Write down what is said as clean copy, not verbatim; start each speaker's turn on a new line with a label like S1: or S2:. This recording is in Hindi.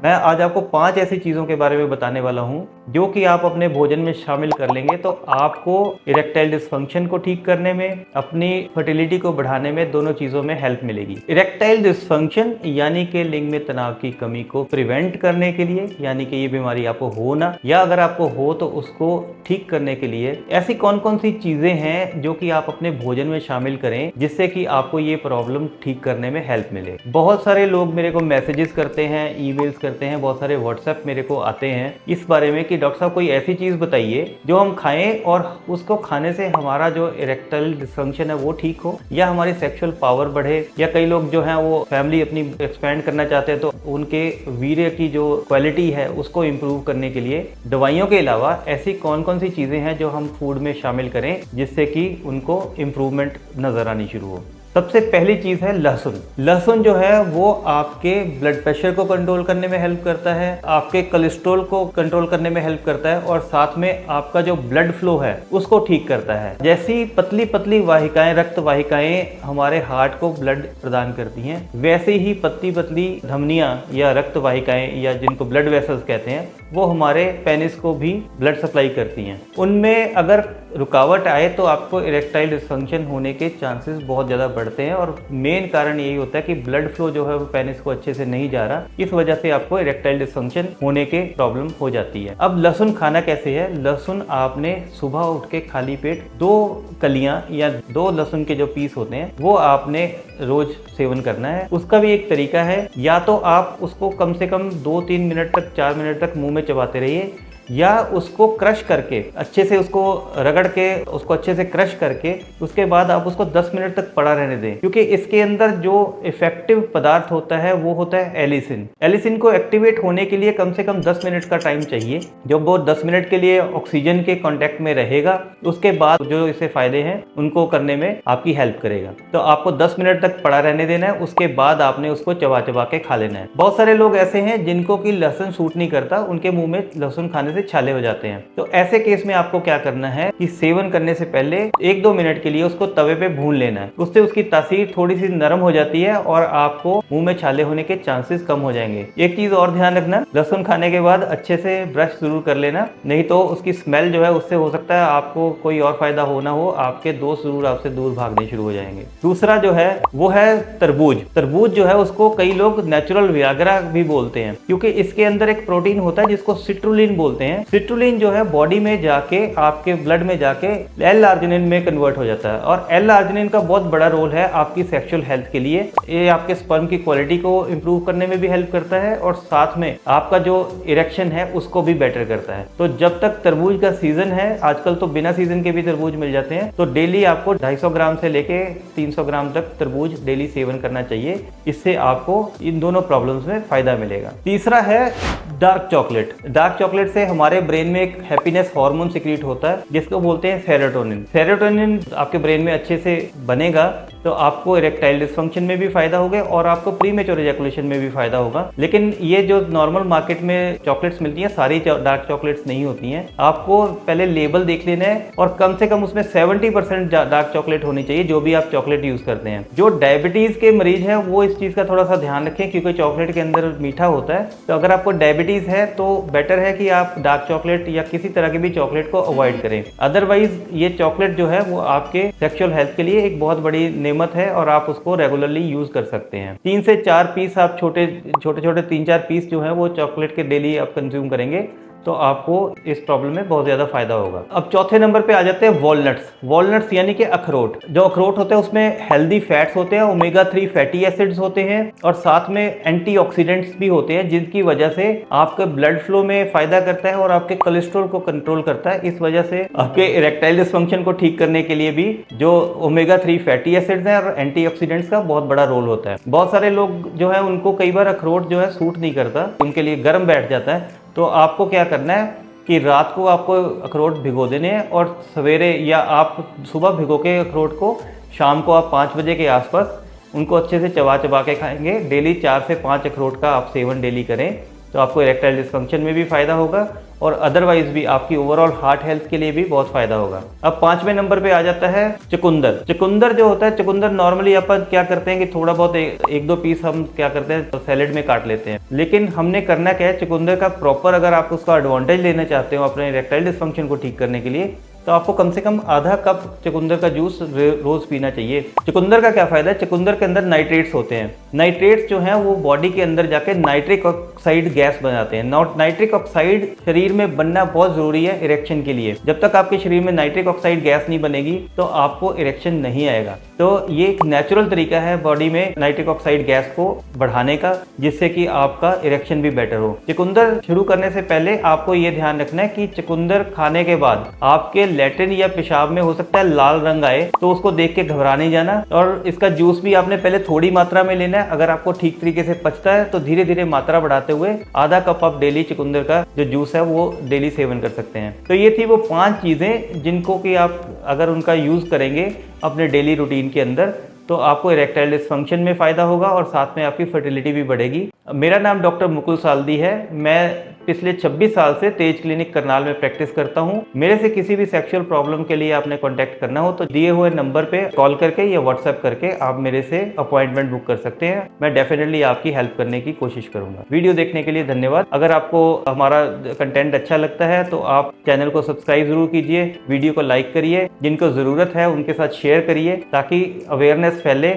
S1: मैं आज आपको 5 ऐसी चीज़ों के बारे में बताने वाला हूँ जो कि आप अपने भोजन में शामिल कर लेंगे तो आपको इरेक्टाइल डिस्फंक्शन को ठीक करने में, अपनी फर्टिलिटी को बढ़ाने में, दोनों चीज़ों में हेल्प मिलेगी। इरेक्टाइल डिस्फंक्शन यानी कि लिंग में तनाव की कमी को प्रिवेंट करने के लिए, यानी कि ये बीमारी आपको हो ना, या अगर आपको हो तो उसको ठीक करने के लिए ऐसी कौन कौन सी चीज़ें हैं जो कि आप अपने भोजन में शामिल करें जिससे कि आपको ये प्रॉब्लम ठीक करने में हेल्प मिले। बहुत सारे लोग मेरे को मैसेजेस करते हैं, ईमेल्स करते हैं, बहुत सारे व्हाट्सएप मेरे को आते हैं इस बारे में कि डॉक्टर साहब कोई ऐसी चीज़ बताइए जो हम खाएं और उसको खाने से हमारा जो इरेक्टाइल डिस्फंक्शन है वो ठीक हो, या हमारी सेक्सुअल पावर बढ़े, या कई लोग जो हैं वो फैमिली अपनी एक्सपेंड करना चाहते हैं तो उनके वीर्य की जो क्वालिटी है उसको इम्प्रूव करने के लिए दवाइयों के अलावा ऐसी कौन कौन सी चीज़ें हैं जो हम फूड में शामिल करें जिससे कि उनको इम्प्रूवमेंट नज़र आनी शुरू हो। सबसे पहली चीज़ है लहसुन। लहसुन जो है वो आपके ब्लड प्रेशर को कंट्रोल करने में हेल्प करता है, आपके कोलेस्ट्रॉल को कंट्रोल करने में हेल्प करता है और साथ में आपका जो ब्लड फ्लो है उसको ठीक करता है। जैसी पतली पतली वाहिकाएं, रक्त वाहिकाएं हमारे हार्ट को ब्लड प्रदान करती हैं, वैसे ही पतली पतली धमनियां या रक्त वाहिकाएं या जिनको ब्लड वेसल्स कहते हैं वो हमारे पेनिस को भी ब्लड सप्लाई करती हैं। उनमें अगर रुकावट आए तो आपको इरेक्टाइल डिस्फंक्शन होने के चांसेस बहुत ज़्यादा बढ़ते हैं और मेन कारण यही होता है कि ब्लड फ्लो जो है वो पेनिस को अच्छे से नहीं जा रहा, इस वजह से आपको इरेक्टाइल डिस्फंक्शन होने के प्रॉब्लम हो जाती है। अब लहसुन खाना कैसे है? लहसुन आपने सुबह उठ के खाली पेट 2 कलियां या 2 लहसुन के जो पीस होते हैं वो आपने रोज सेवन करना है। उसका भी एक तरीका है, या तो आप उसको कम से कम 2-3 मिनट तक, 4 मिनट तक मुंह में चबाते रहिए, या उसको क्रश करके अच्छे से उसको रगड़ के उसको अच्छे से क्रश करके उसके बाद आप उसको 10 मिनट तक पड़ा रहने दें, क्योंकि इसके अंदर जो इफेक्टिव पदार्थ होता है वो होता है एलिसिन। एलिसिन को एक्टिवेट होने के लिए कम से कम 10 मिनट का टाइम चाहिए। जब वो 10 मिनट के लिए ऑक्सीजन के कांटेक्ट में रहेगा उसके बाद जो इसे फायदे हैं उनको करने में आपकी हेल्प करेगा। तो आपको 10 मिनट तक पड़ा रहने देना है, उसके बाद आपने उसको चबा चबा के खा लेना है। बहुत सारे लोग ऐसे हैं जिनको कि लहसुन सूट नहीं करता, उनके मुंह में लहसुन खाने से छाले हो जाते हैं। तो ऐसे केस में आपको क्या करना है कि सेवन करने से पहले 1-2 मिनट के लिए उसको तवे पे भून लेना है। उससे उसकी तासीर थोड़ी सी नरम हो जाती है और आपको मुंह में छाले होने के चांसेस कम हो जाएंगे। एक चीज और ध्यान रखना, लहसुन खाने के बाद अच्छे से ब्रश जरूर कर लेना, नहीं तो उसकी स्मेल जो है उससे हो सकता है आपको कोई और फायदा हो ना हो, आपके दोस्त जरूर आपसे दूर भागने शुरू हो जाएंगे। दूसरा जो है वो है तरबूज। तरबूज जो है उसको कई लोग नेचुरल वियाग्रा भी बोलते हैं, क्योंकि इसके अंदर एक प्रोटीन होता है जिसको सिट्रुलिन बोलते हैं। सिट्रुलिन जो है बॉडी में जाके आपके ब्लड में जाके एल-आर्जिनिन में कन्वर्ट हो जाता है और एल-आर्जिनिन का बहुत बड़ा रोल है आपकी सेक्सुअल हेल्थ के लिए। ये आपके स्पर्म की क्वालिटी को इंप्रूव करने में भी हेल्प करता है और साथ में आपका जो इरेक्शन है उसको भी बेटर करता है। तो जब तक तरबूज का सीजन है, आजकल तो बिना सीजन के भी तरबूज मिल जाते हैं, तो डेली आपको 250 ग्राम से लेके 300 ग्राम तक तरबूज डेली सेवन करना चाहिए। इससे आपको इन दोनों प्रॉब्लम्स में फायदा मिलेगा। तीसरा है डार्क चॉकलेट। डार्क चॉकलेट से हमारे ब्रेन में एक हैप्पीनेस हार्मोन सिक्रीट होता है जिसको बोलते हैं सेरोटोनिन। सेरोटोनिन आपके ब्रेन में अच्छे से बनेगा तो आपको इरेक्टाइल डिस्फंक्शन में भी फायदा होगा और आपको प्रीमेच्योर इजैकुलेशन में भी फायदा होगा। लेकिन ये जो नॉर्मल मार्केट में चॉकलेट्स मिलती हैं सारी डार्क चॉकलेट्स नहीं होती हैं। आपको पहले लेबल देख लेना है और कम से कम उसमें 70% डार्क चॉकलेट होनी चाहिए जो भी आप चॉकलेट यूज करते हैं। जो डायबिटीज के मरीज हैं वो इस चीज का थोड़ा सा ध्यान रखें, क्योंकि चॉकलेट के अंदर मीठा होता है। तो अगर आपको डायबिटीज है तो बेटर है कि आप डार्क चॉकलेट या किसी तरह की भी चॉकलेट को अवॉइड करें। अदरवाइज ये चॉकलेट जो है वो आपके सेक्सुअल हेल्थ के लिए एक बहुत बड़ी नेमत है और आप उसको रेगुलरली यूज कर सकते हैं। 3 से 4 पीस आप छोटे छोटे 3-4 पीस जो है वो चॉकलेट के डेली आप कंज्यूम करेंगे तो आपको इस प्रॉब्लम में बहुत ज़्यादा फायदा होगा। अब चौथे नंबर पे आ जाते हैं वॉलनट्स। वॉलनट्स यानी कि अखरोट। जो अखरोट होते हैं उसमें हेल्दी फैट्स होते हैं, ओमेगा 3 फैटी एसिड्स होते हैं और साथ में एंटीऑक्सीडेंट्स भी होते हैं जिनकी वजह से आपके ब्लड फ्लो में फायदा करता है और आपके कोलेस्ट्रॉल को कंट्रोल करता है। इस वजह से आपके इरेक्टाइल डिस्फंक्शन को ठीक करने के लिए भी जो ओमेगा 3 फैटी एसिड्स हैं और एंटीऑक्सीडेंट्स का बहुत बड़ा रोल होता है। बहुत सारे लोग जो है उनको कई बार अखरोट जो है सूट नहीं करता, उनके लिए गर्म बैठ जाता है। तो आपको क्या करना है कि रात को आपको अखरोट भिगो देने हैं और सवेरे या आप सुबह भिगो के अखरोट को शाम को आप 5 बजे के आसपास उनको अच्छे से चबा चबा के खाएंगे। डेली 4 से 5 अखरोट का आप सेवन डेली करें तो आपको इरेक्टाइल डिस्फंक्शन में भी फायदा होगा और अदरवाइज भी आपकी ओवरऑल हार्ट हेल्थ के लिए भी बहुत फायदा होगा। अब 5वें नंबर पे आ जाता है चुकंदर। चुकंदर जो होता है, चुकंदर नॉर्मली अपन क्या करते हैं कि थोड़ा बहुत एक दो पीस हम क्या करते हैं तो सैलेड में काट लेते हैं, लेकिन हमने करना क्या है, चुकंदर का प्रॉपर अगर आप उसका एडवांटेज लेना चाहते हो अपने इरेक्टाइल डिस्फंक्शन को ठीक करने के लिए, तो आपको कम से कम आधा कप चुकंदर का जूस रोज पीना चाहिए। चुकंदर का क्या फायदा है, चुकंदर के अंदर नाइट्रेट्स होते हैं। नाइट्रेट्स जो हैं वो बॉडी के अंदर जाके नाइट्रिक ऑक्साइड गैस बनाते हैं। नाइट्रिक ऑक्साइड शरीर में बनना बहुत जरूरी है इरेक्शन के लिए। जब तक आपके शरीर में नाइट्रिक ऑक्साइड गैस नहीं बनेगी तो आपको इरेक्शन नहीं आएगा। तो ये एक नेचुरल तरीका है बॉडी में नाइट्रिक ऑक्साइड गैस को बढ़ाने का, जिससे कि आपका इरेक्शन भी बेटर हो। चुकंदर शुरू करने से पहले आपको ये ध्यान रखना है कि चुकंदर खाने के बाद आपके लैट्रिन या पेशाब में हो सकता है लाल रंग आए, तो उसको देख के घबरा नहीं जाना। और इसका जूस भी आपने पहले थोड़ी मात्रा में लेना है। अगर आपको ठीक तरीके से पचता है तो धीरे धीरे मात्रा बढ़ाते हुए आधा कप आप डेली चुकंदर का जो जूस है वो डेली सेवन कर सकते हैं। तो ये थी वो 5 चीजें जिनको कि आप अगर उनका यूज करेंगे अपने डेली रूटीन के अंदर तो आपको इरेक्टाइल डिस्फंक्शन में फायदा होगा और साथ में आपकी फर्टिलिटी भी बढ़ेगी। मेरा नाम डॉक्टर मुकुल साल्दी है। मैं पिछले 26 साल से तेज क्लिनिक करनाल में प्रैक्टिस करता हूं। मेरे से किसी भी सेक्सुअल प्रॉब्लम के लिए आपने कांटेक्ट करना हो तो दिए हुए नंबर पे कॉल करके या व्हाट्सएप करके आप मेरे से अपॉइंटमेंट बुक कर सकते हैं। मैं डेफिनेटली आपकी हेल्प करने की कोशिश करूंगा। वीडियो देखने के लिए धन्यवाद। अगर आपको हमारा कंटेंट अच्छा लगता है तो आप चैनल को सब्सक्राइब जरूर कीजिए, वीडियो को लाइक करिए, जिनको जरूरत है उनके साथ शेयर करिए ताकि अवेयरनेस फैले।